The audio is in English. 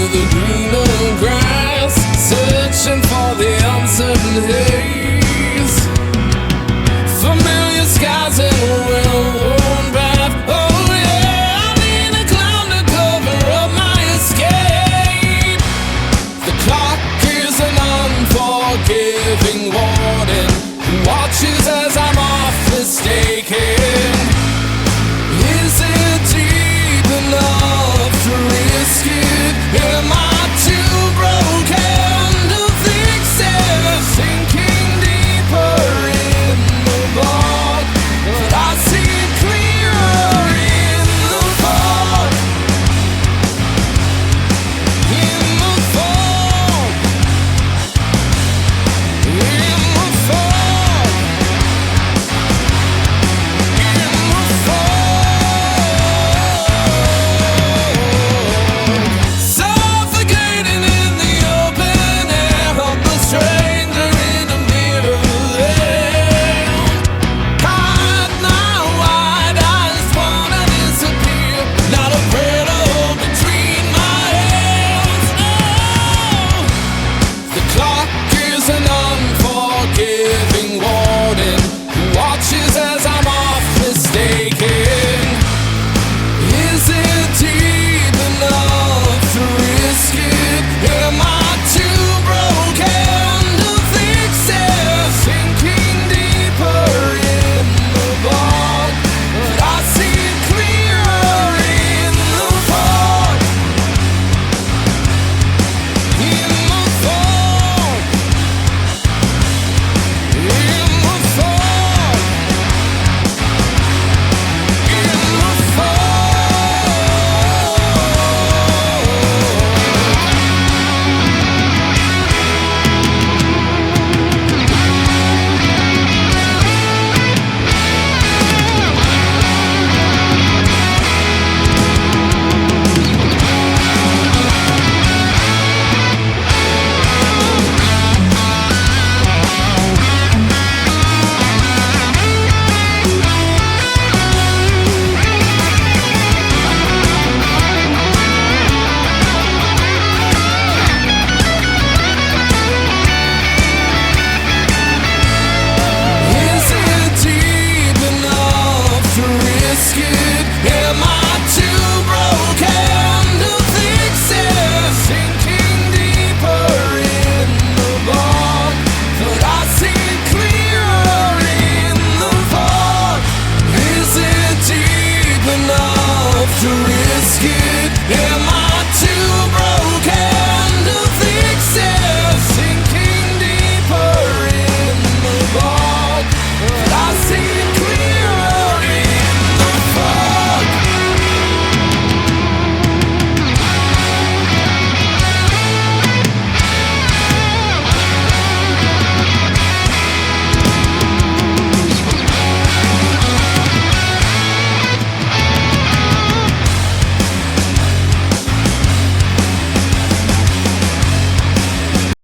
the greener grass, searching for the uncertain haze. Familiar skies and a well-worn path. Oh yeah, I need a cloud to cover up my escape. The clock is an unforgiving warden who watches as I'm off mistaken. Is it deep enough to risk it? Am I too broken to fix it? Sinking deeper in the bog, but I see clearer in the fog. In the fog. In the fog. In the fog. Suffocating in the open air, help a stranger in the mirror land. Hide my wide eyes, wanna disappear. Not a prayer to hold between my hands. Oh, the clock is an unforgiving warden who watches as I'm off mistaken. Is it deep enough to risk it? Am I too broken to fix it? Sinking deeper in the bog, but I see clearer in the fog. In the fog. In the fog. In the fog. Is it deep enough to risk it? Am I too broken to fix it? Sinking deeper in the bog, but I see clearer in the fog. Is it deep enough to risk it? Am I too broken to fix it? Sinking deeper in the bog, but I see